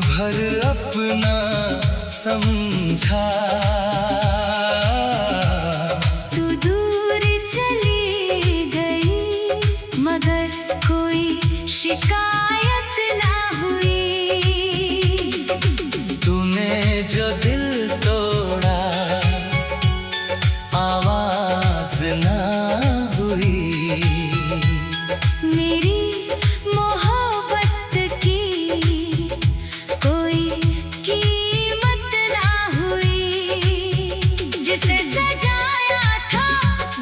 भर अपना समझा, तू दूर चली गई मगर कोई शिकायत ना हुई। तूने जो दिल तोड़ा आवाज ना हुई। मेरी जिसे सजाया था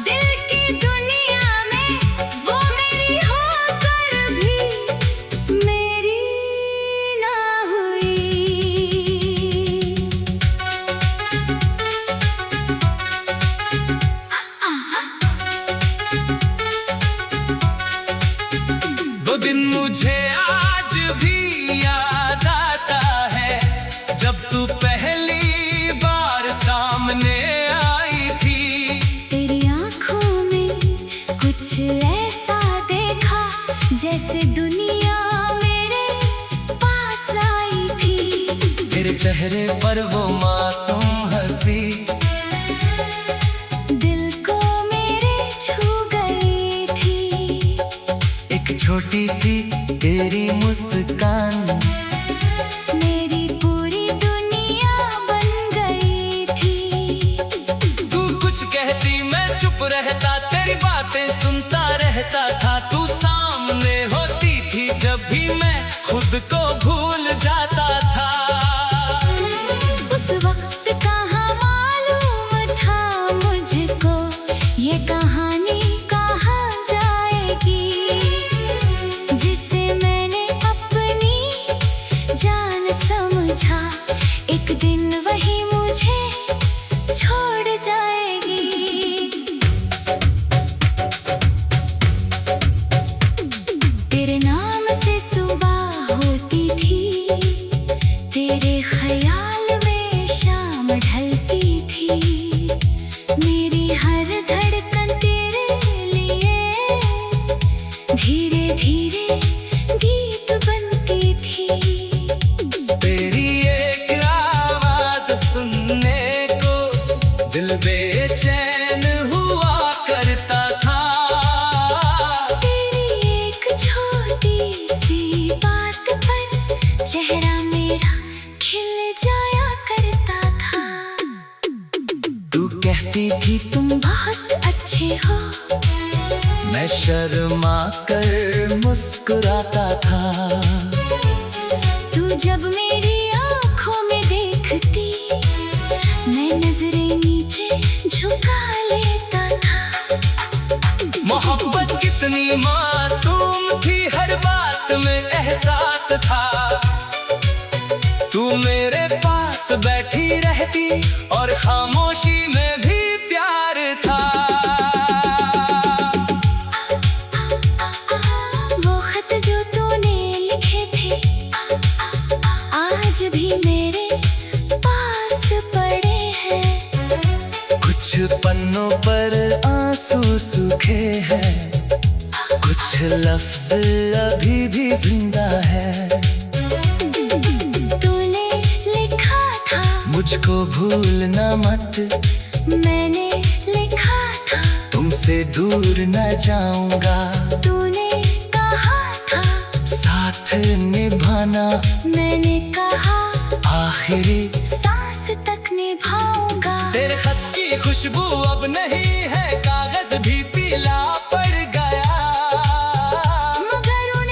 दिल की दुनिया में, वो मेरी होकर भी मेरी ना हुई। वो दिन मुझे आज भी याद आता है, जब तू पहली बार सामने आई थी। तेरी आंखों में कुछ ऐसा देखा जैसे दुनिया मेरे पास आई थी। तेरे चेहरे पर वो मासूम हंसी दिल को मेरे छू गई थी। एक छोटी सी तेरी मुस्कान मेरी पूरी दुनिया बन गई थी। तू कुछ कहती मैं चुप रहता, तेरी बातें सुनता रहता था। तू सामने होती थी जब भी मैं खुद को भूल जाता था। उस वक्त कहाँ मालूम था मुझको ये कहानी कहाँ जाएगी। जिसे मैंने अपनी जान समझा, एक दिन वही मुझे छोड़ जाएगी। तेरे नाम से सुबह होती थी, तेरे ख्याल में शाम ढलती थी। मेरी हर धड़कन तेरे लिए धीरे धीरे गीत बनती थी। तेरी एक आवाज सुनने को दिल बेचैन हुआ करता था। तेरी एक छोटी सी बात पर चेहरा मेरा खिल जाया करता था। तू कहती थी तुम बहुत अच्छे हो, मैं शर्मा कर मुस्कुराता था। तू जब मेरी आंखों में देखती, मैं नजरें नीचे झुका लेता था। मोहब्बत कितनी मासूम थी, हर बात में एहसास था। तू मेरे पास बैठी रहती और खामोशी में भी प्यार था। वो खत जो तूने लिखे थे आज भी मेरे पास पड़े हैं। कुछ पन्नों पर आंसू सूखे हैं, कुछ लफ्ज अभी भी जिंदा है। तूने लिखा था मुझको भूलना मत, मैंने लिखा था तुमसे दूर न जाऊंगा। तूने कहा था साथ निभाना, मैंने कहा आखिरी सांस तक निभाऊंगा। तेरे खत की खुशबू अब नहीं है, कागज भी पीला पड़ गया। मगर उन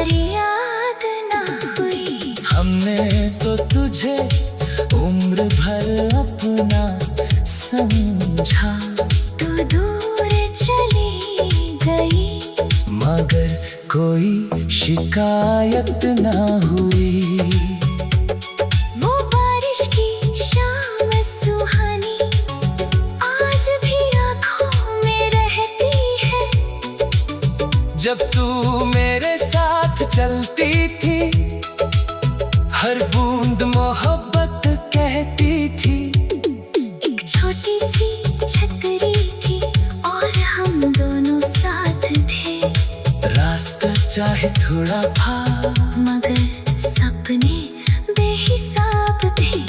फरियाद ना हुई। हमने तो तुझे उम्र भर अपना समझा, तू दूर चली गई मगर कोई शिकायत ना हुई। वो बारिश की शाम सुहानी आज भी आँखों में रहती है। जब तू मेरे साथ चलती थी, हर बूंद मोहब्बत कहती थी। एक छोटी सी छतरी थी और हम दोनों साथ थे। रास्ता चाहे थोड़ा था, मगर सपने बेहिसाब थे।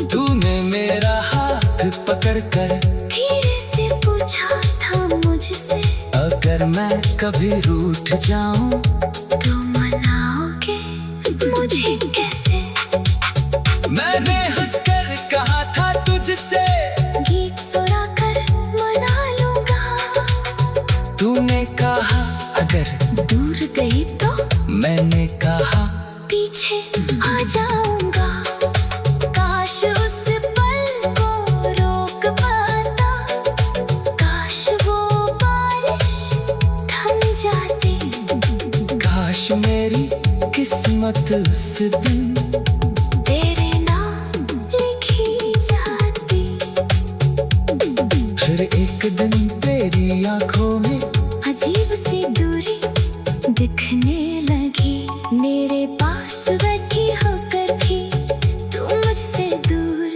तूने मेरा हाथ पकड़कर धीरे से पूछा था मुझसे, अगर मैं कभी रूठ जाऊं तो मनाओगे मुझे कैसे? मैंने हंसकर कहा था तुझसे, गीत सुनाकर मना लूंगा। तूने कहा अगर दूर गई तो मैंने कहा पीछे आ जाऊंगा। काश उस पल को रोक पाता, काश वो बारिश थम जाती। काश मेरी किस्मत उस दिन तेरे नाम लिखी जाती। फिर एक दिन तेरी आंखों में अजीब सी दूरी दिखने लगी। मेरे पास बैठी होकर भी तू मुझसे दूर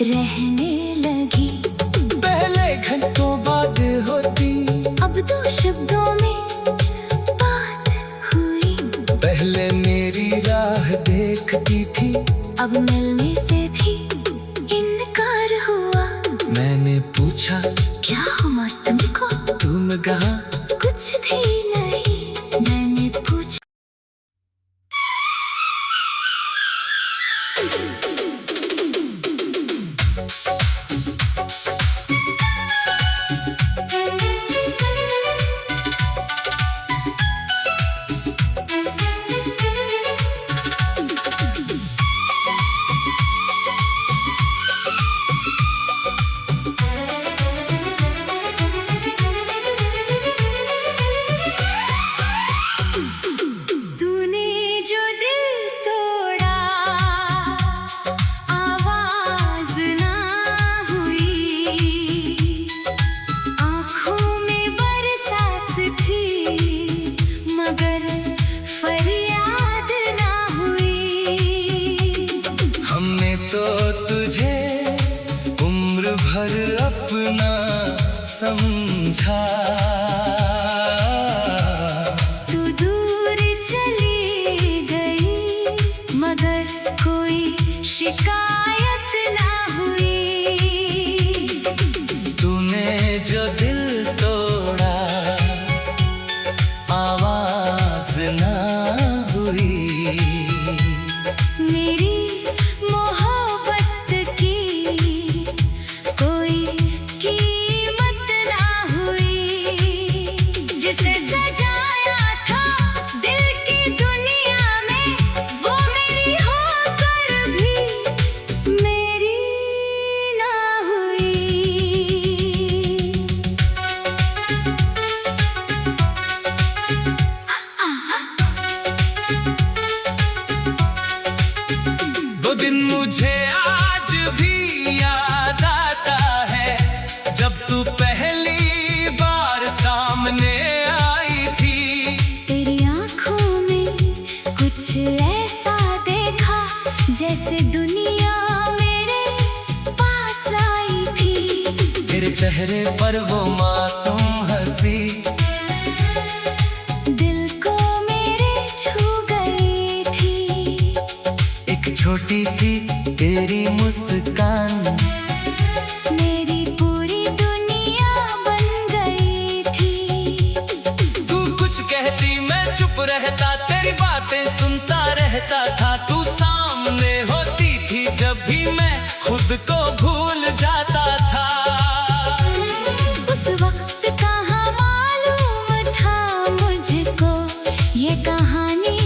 रहने लगी। पहले घंटों बाद होती, अब दो शब्दों में बात हुई। पहले मेरी राह देखती थी, अब मिलने से भी इनकार हुआ। मैंने पूछा क्या हुआ तुमको? तुम कहा कुछ भी नहीं। मैंने पूछा तूने जो दिल तोड़ा, आवाज ना हुई। आँखों में बरसात थी मगर फरियाद ना हुई। हमने तो तुझे उम्र भर अपना समझा। तू दूर चली गई मगर कोई शिकायत ना हुई। तूने जो दिल तोड़ा, आवाज ना हुई। मेरी मोहब्बत की कोई कीमत ना हुई। जिसे सजाया था दिल की दुनिया में, वो मेरी होकर भी मेरी ना हुई। वो दिन मुझे आज भी याद आता है, जब तू पहली बार सामने आई थी। तेरी आँखों में कुछ ऐसा देखा जैसे दुनिया मेरे पास आई थी। तेरे चेहरे पर वो मासूम हंसी, दिल को मेरे छू गई थी। एक छोटी सी तेरी मुस्कान मेरी पूरी दुनिया बन गई थी। तू कुछ कहती मैं चुप रहता, तेरी बातें सुनता रहता था। तू सामने होती थी जब भी मैं खुद को भूल जाता था। उस वक्त कहाँ मालूम था मुझको ये कहानी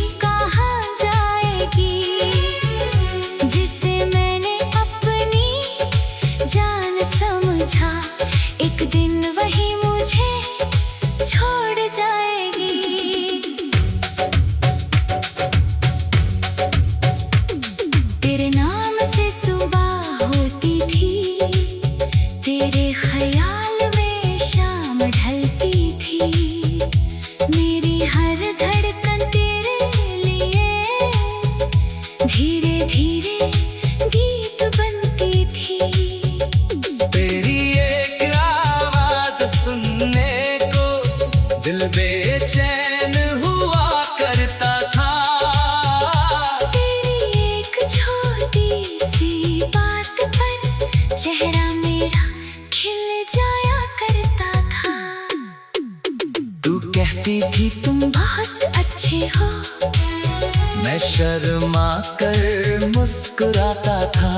मैं शर्मा कर मुस्कुराता था।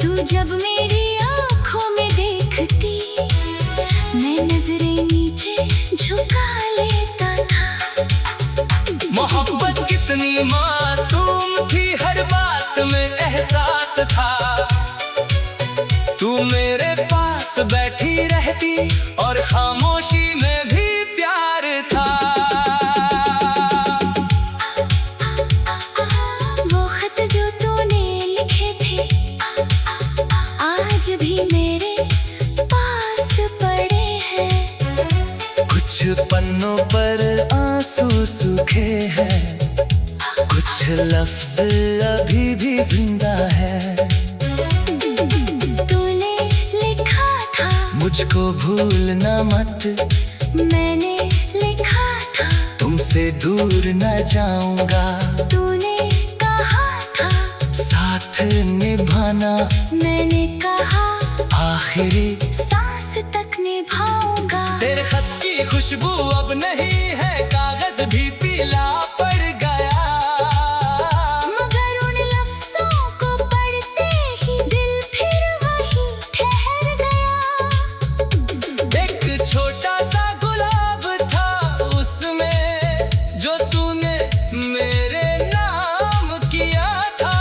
तू जब मेरी आंखों में देखती, मैं नजरें नीचे झुका लेता था। मोहब्बत कितनी मासूम थी, हर बात में एहसास था। तू मेरे पास बैठी रहती और खामोशी में भी प्यार था। वो खत जो तूने लिखे थे, आज भी मेरे पास पड़े हैं। कुछ पन्नों पर आंसू सूखे हैं, कुछ लफ्ज अभी भी जिंदा है। तूने लिखा था मुझको भूलना मत, मैंने लिखा था तुमसे दूर न जाऊंगा। तूने कहा था साथ निभाना, मैंने कहा आखिरी सांस तक निभाऊंगा। तेरे खत की खुशबू अब नहीं है, कागज भी पीला पड़ गया। मगर उन लफ्जों को पढ़ते ही दिल फिर वहीं ठहर गया। एक छोटा सा गुलाब था उसमें, जो तूने मेरे नाम किया था।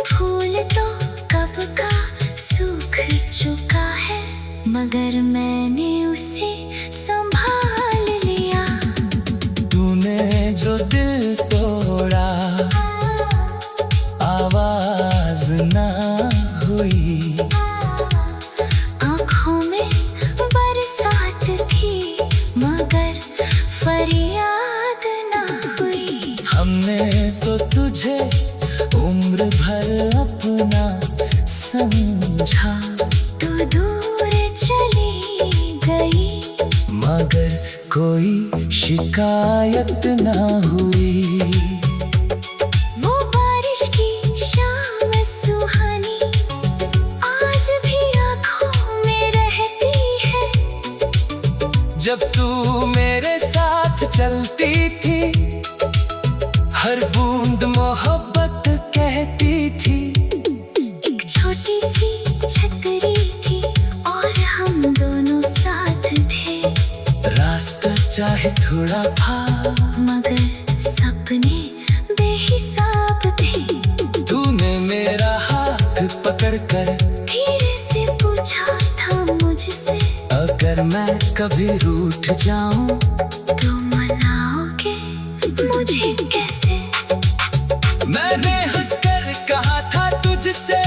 फूल तो कब का सूख चुका है, मगर मैंने उसे संभाल लिया। तूने जो दिल तोड़ा, आवाज ना हुई। आँखों में बरसात थी, मगर फरियाद ना हुई। हमने तो तुझे उम्र भर अपना समझा, तू दूर चली गई, मगर कोई शिकायत ना हुई। वो बारिश की शाम सुहानी आज भी आँखों में रहती है। जब तू मेरे साथ चलती थी, हर बूंद मोहब्बत कहती थी। एक छोटी सी छतरी थी और हम दोनों साथ थे। रास्ता चाहे थोड़ा था, मगर सपने बेहिसाब थे। तूने मेरा हाथ पकड़कर धीरे से पूछा था मुझसे, अगर मैं कभी रूठ जाऊं तो मनाओगे मुझे कैसे? मैंने हंसकर कहा था तुझसे,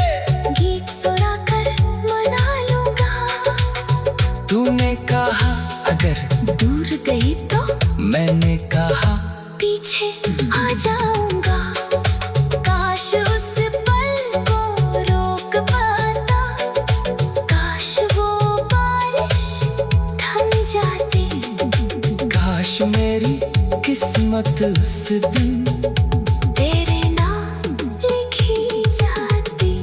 गीत सुनाकर मना लूंगा। तूने कहा अगर दूर गई तो मैंने कहा पीछे आ जाऊंगा। काश उस पल को रोक पाता, काश वो बारिश थम जाती। काश मेरी किस्मत उस दिन तेरे नाम लिखी जाती।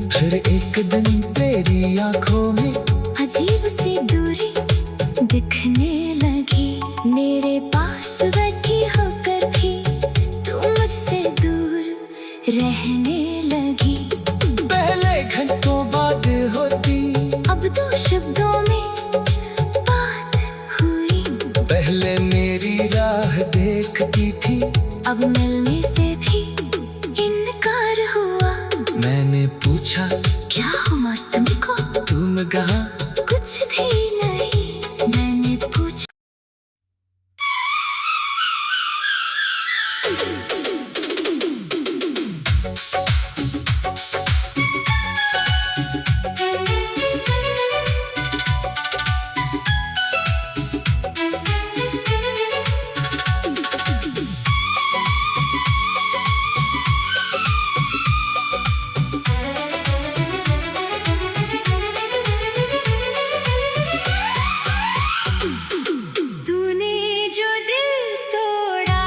फिर एक दिन तेरी आंखों में अजीब सी दूरी दिखने लगी। मेरे पास बैठी होकर भी तू मुझसे दूर रहने लगी। पहले घंटों बाद होती, अब दो शब्दों में बात हुई। पहले मेरी राह देखती थी, अब मिलने से भी इनकार हुआ। मैंने पूछा क्या हुआ तुमको? तुम कहा कुछ भी नहीं। मैंने पूछा तूने जो दिल तोड़ा,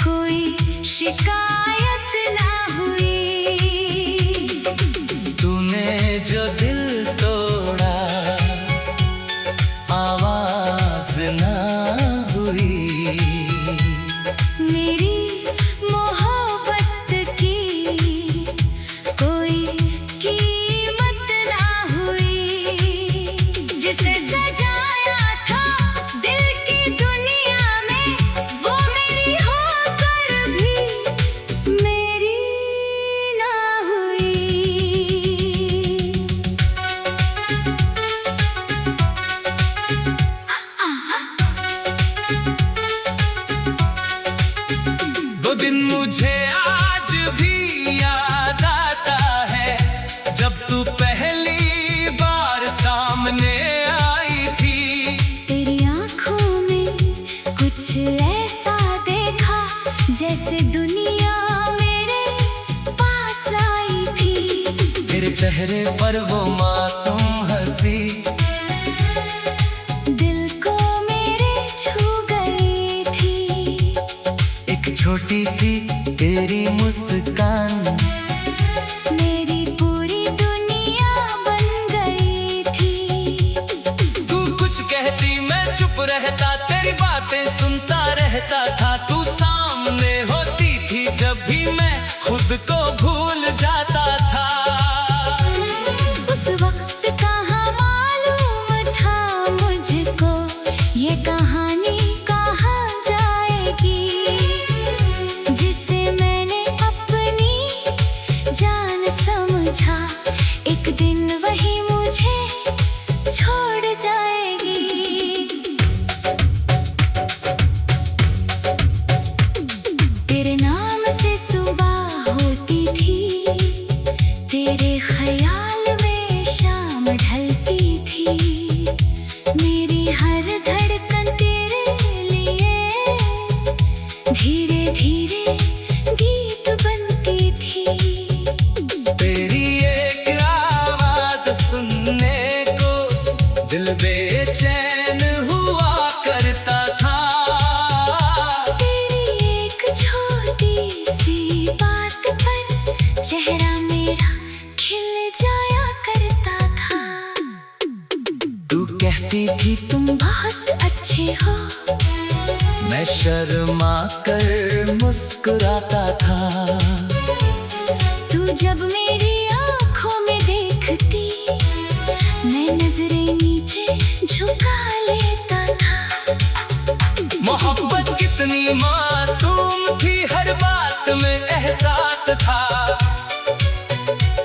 कोई शिकायत ना हुई। तूने जो दिल तोड़ा आवाज ना हुई। मेरी मोहब्बत की कोई कीमत ना हुई। जिसे सजाया था दिल की दुनिया में, वो मेरी होकर भी मेरी ना हुई। वो दिन मुझे आज भी याद आता है, जब तू पहली बार सामने आई थी। तेरी आँखों में कुछ ऐसा देखा, जैसे दुनिया मेरे पास आई थी। तेरे चेहरे पर वो मासूम हंसी दिल को मेरे छू गई थी। एक छोटी सी तेरी मुस्कान मेरी पूरी दुनिया बन गई थी। तू कुछ कहती मैं चुप रहता, तेरी बातें सुनता रहता था। तू सामने होती थी जब भी मैं खुद को भूल जाता था। उस वक्त कहाँ मालूम था मुझको ये कहानी कहाँ जाएगी। जिसे मैंने अपनी जान समझा, एक दिन वही मुझे छोड़ जाएगी। तेरे नाम से सुबह होती थी, तेरे ख्याल में शाम ढलती थी। मेरी हर धड़कन तेरे लिए धीरे धीरे गीत बनती थी। तेरी एक आवाज सुनने को दिल बेचैन हुआ करता था। तेरी एक छोटी सी बात पर चेहरा मेरा खिल जाया करता था। तू कहती थी तुम, बहुत अच्छे हो, मैं शर्मा कर मुस्कुराता था। तू जब मेरी आँखों में देखती, मैं नजरें नीचे झुका लेता था। मोहब्बत कितनी मासूम थी, हर बात में एहसास था।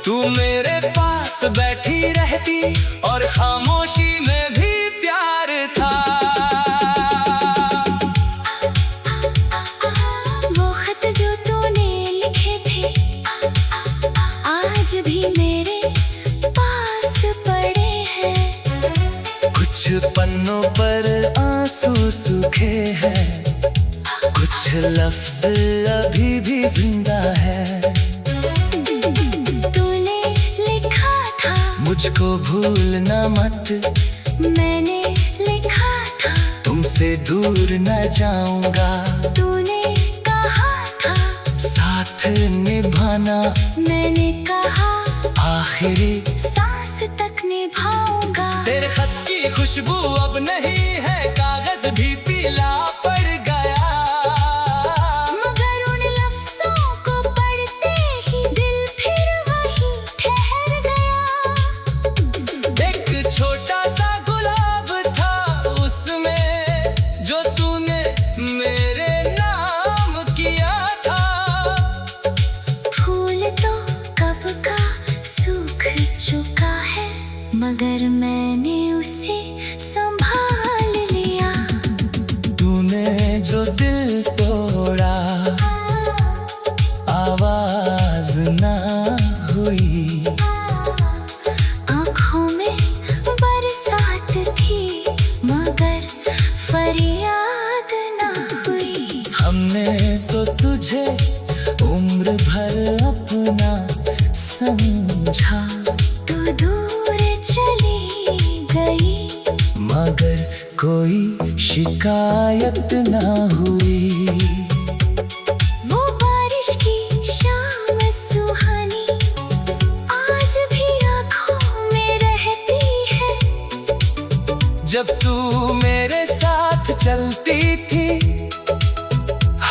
तू मेरे पास बैठी रहती और खामोशी में भी प्यार था। वो खत जो तूने लिखे थे आज भी मेरे पास पड़े हैं। कुछ पन्नों पर आंसू सूखे हैं, कुछ लफ्ज अभी भी जिंदा है। तूने लिखा था मुझको भूलना मत, मैंने लिखा था तुमसे दूर न जाऊंगा। तूने कहा था साथ निभाना, मैंने कहा आखिरी सांस तक निभाऊंगा। तेरे खत की खुशबू अब नहीं है, कागज भी पीला पड़ गया। मगर उन लफ्जों को पढ़ते ही दिल फिर वहीं ठहर गया। एक छोटा सा गुलाब था उसमें, जो तूने मेरे नाम किया था। फूल तो कब का सूख चुका है, मगर मैंने उसे संभाल लिया। तूने जो दिल तोड़ा आवाज ना हुई। आँखों में बरसात थी, मगर फरियाद ना हुई। हमने तो तुझे उम्र भर अपना समझा, तू दूर चली गई, मगर कोई शिकायत ना हुई।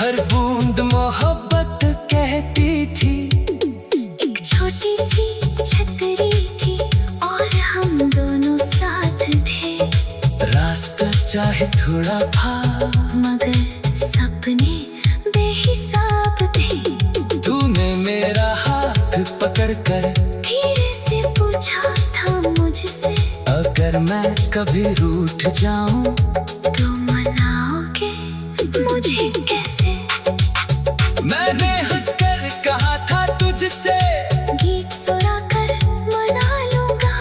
हर बूंद मोहब्बत कहती थी। एक छोटी सी छतरी थी और हम दोनों साथ थे। रास्ता चाहे थोड़ा था मगर सपने बेहिसाब थे। तूने मेरा हाथ पकड़कर धीरे से पूछा था मुझसे, अगर मैं कभी रूठ जाऊं तो मनाओगे मुझे कैसे? मैंने हंसकर कहा था तुझसे, गीत सुनाकर मना लूंगा।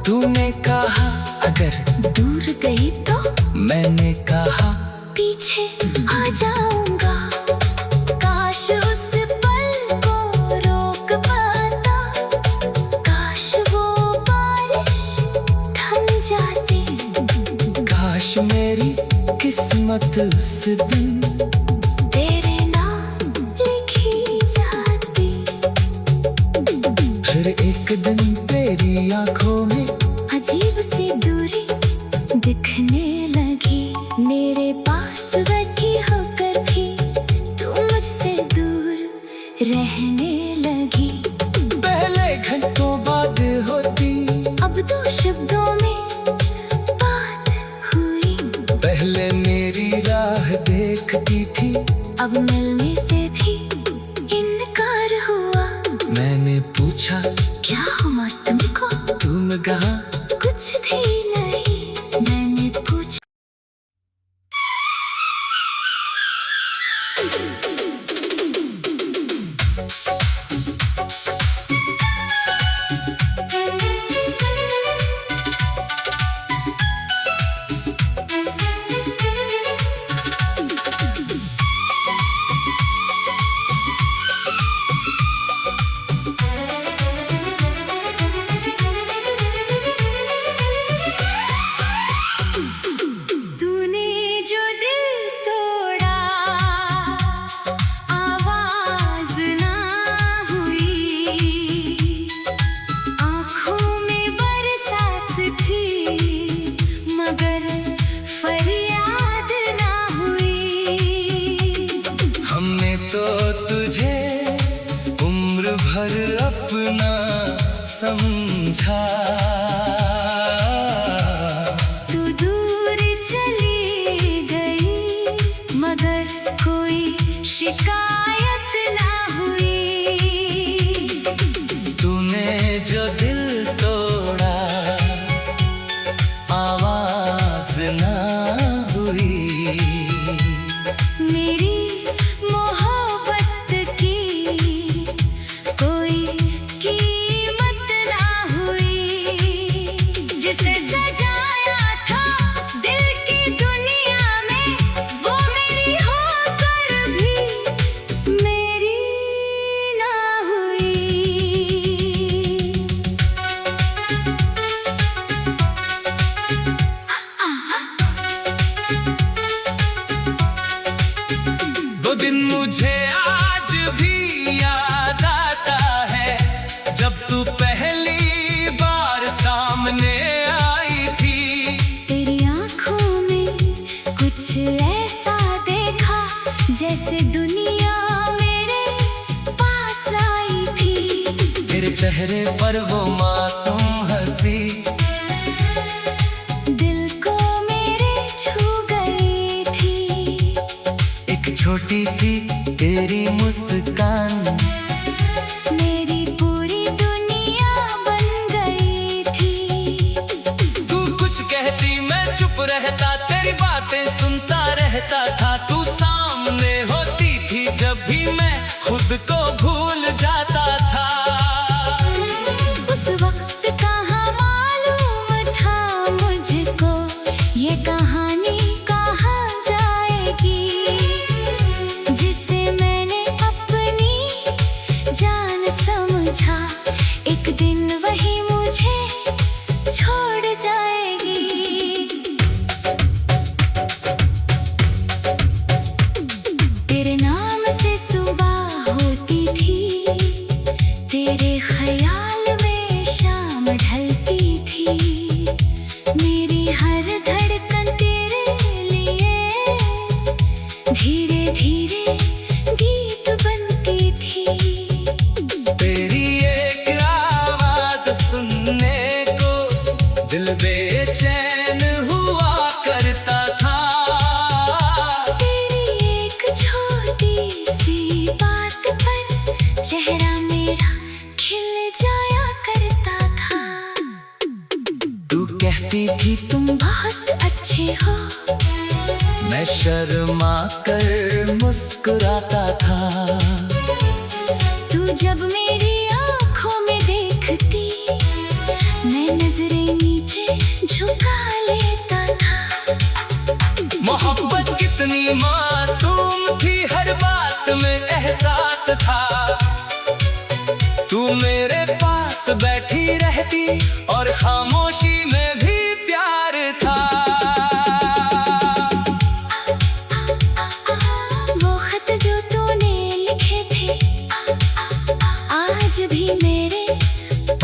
तूने कहा अगर दूर गई तो मैंने कहा पीछे आ जाऊंगा। काश उस पल को रोक पाता, काश वो बारिश थम जाती। काश मेरी किस्मत उस दिन तेरे नाम लिखी जाती। फिर एक दिन तेरी आंखों में अजीब सी दूरी दिखने लगी। मेरे पास बैठी होकर भी तू मुझसे दूर रहने लगी। पहले घंटों बाद होती, अब दो शब्दों में बात हुई। पहले मेरी राह देखती थी, अब मिलने से भी इनकार हुआ। मैंने पूछा क्या हुआ तुमको? तुम कहा कुछ भी नहीं। मैंने पूछा तूने जो दिल तोड़ा, आवाज ना हुई। आँखों में बरसात थी मगर फरियाद ना हुई। हमने तो तुझे उम्र भर अपना समझा। तू दूर चली गई मगर कोई शिकायत ना हुई। तूने जो दिल तोड़ा, आवाज ना हुई। मेरी मोहब्बत की कोई कीमत ना हुई। जिसे सजाया था दिल की दुनिया में, वो मेरी होकर भी मेरी ना हुई। वो दिन मुझे आज भी याद आता है, जब तू पहली बार सामने आई थी। तेरी आँखों में कुछ ऐसा देखा जैसे दुनिया मेरे पास आई थी। तेरे चेहरे पर वो मासूम हंसी, दिल को मेरे छू गई थी। एक छोटी सी तेरी मुस्कान मेरी पूरी दुनिया बन गई थी। तू कुछ कहती मैं चुप रहता, तेरी बातें सुनता रहता था। तू सामने होती थी जब भी मैं खुद को भूल जाता था। उस वक्त कहाँ मालूम था मुझको ये कहानी कहाँ जाएगी। जिसे मैंने अपनी जान समझा, एक दिन वही मुझे छोड़ जाएगी। तेरे नाम से सुबह होती थी, तेरे ख्याल में शाम ढलती थी। मेरी हर धड़कन तेरे लिए धीरे शर्मा कर मुस्कुराता था। तू जब मेरी आंखों में देखती, मैं नजरें नीचे झुका लेता था। मोहब्बत कितनी मासूम थी, हर बात में एहसास था। तू मेरे पास बैठी रहती और खामोशी में भी प्यार था। वो खत जो तूने लिखे थे आज भी मेरे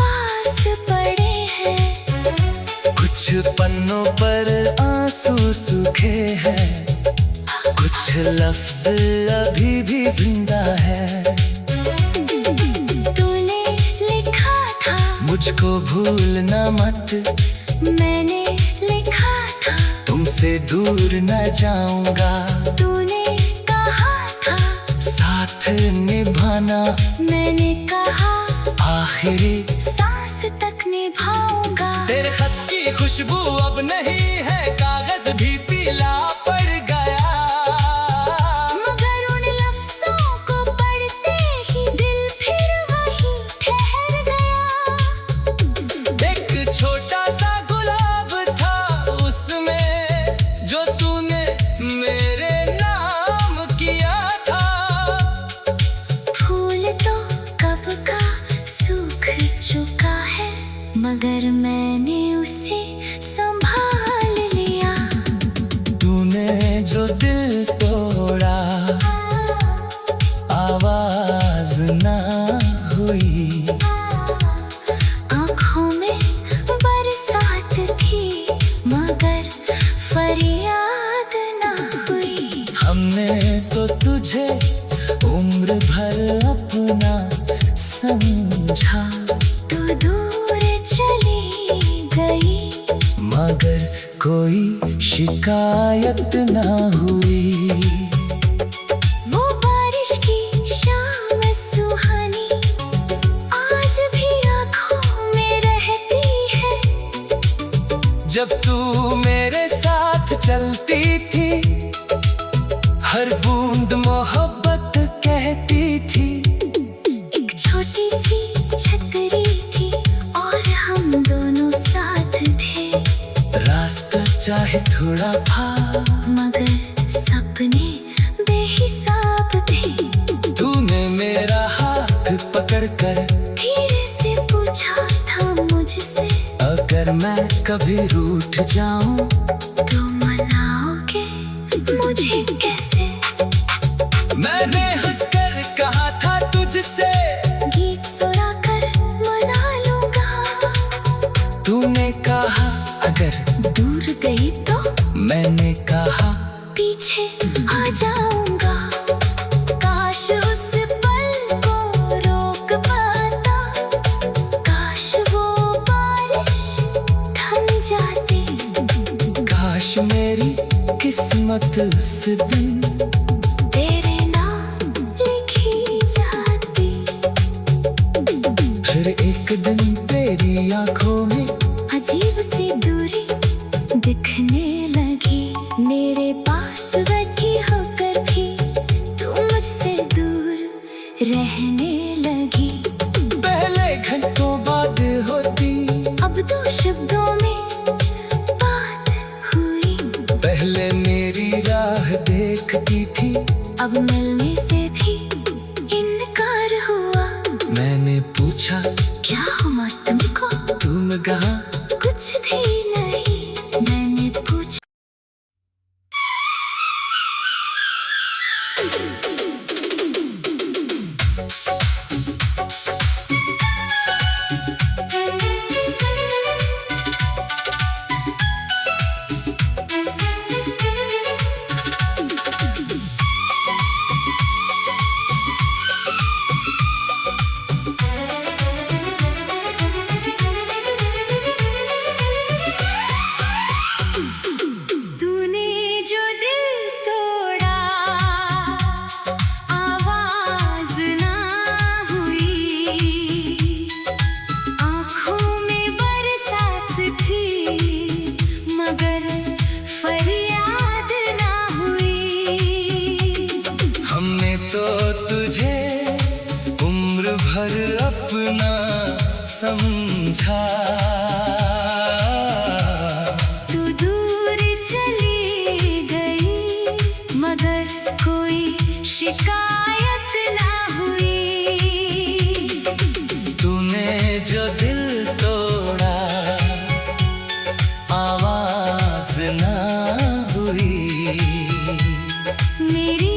पास पड़े हैं। कुछ पन्नों पर आंसू सूखे हैं, कुछ लफ्ज अभी भी जिंदा है। तूने लिखा था मुझको भूलना मत, मैंने लिखा था तुमसे दूर न जाऊंगा। तूने कहा था साथ निभाना, मैंने कहा आखिरी सांस तक निभाऊंगा। तेरे खत की खुशबू अब नहीं है, कागज भी पीला पड़ गया। मगर उन लफ्जों को पढ़ते ही दिल फिर वहीं ठहर गया। एक छोटा सा गुलाब था उसमें, जो तूने मेरे नाम किया था। फूल तो कब का सूख चुका है, मगर मैंने उसे संभाल लिया। तूने जो दिल तोड़ा, आवाज ना हुई। आँखों में बरसात थी, मगर फरियाद ना हुई। हमने तो तुझे उम्र भर अपना समझा, तू दूर चली गई, मगर कोई शिकायत ना हुई। वो बारिश की शाम सुहानी आज भी आँखों में रहती है। जब तू मेरे साथ चलती थी, हर बूंद मोहब्बत कहती थी। एक छोटी सी छतरी थी और हम दोनों साथ थे। रास्ता चाहे थोड़ा था, मगर सपने बेहिसाब थे। तूने मेरा हाथ पकड़कर धीरे से पूछा था मुझसे, अगर मैं कभी रूठ जाऊं तो मनाओगे मुझे कैसे? मैंने हंसकर कहा था तुझसे, गीत सुनाकर मना लूंगा। तूने कहा अगर दूर गई तो मैंने कहा पीछे आ जाऊंगा। काश उस पल को रोक पाता, काश वो बारिश थम जाती। काश मेरी किस्मत उस दिन तेरे नाम लिखी जाती। फिर एक दिन तेरी आंखों में अजीब सी दूरी दिखने लगी। मेरे पास बैठी होकर भी तू मुझसे दूर रहने लगी। पहले घंटों बाद होती, अब दो शब्दों में बात हुई। पहले मेरी राह देखती थी, अब मिलने से भी इनकार हुआ। मैंने पूछा क्या हुआ तुमको? तुम कहा कुछ भी नहीं। मैंने पूछा कोई शिकायत ना हुई। तूने जो दिल तोड़ा आवाज ना हुई। मेरी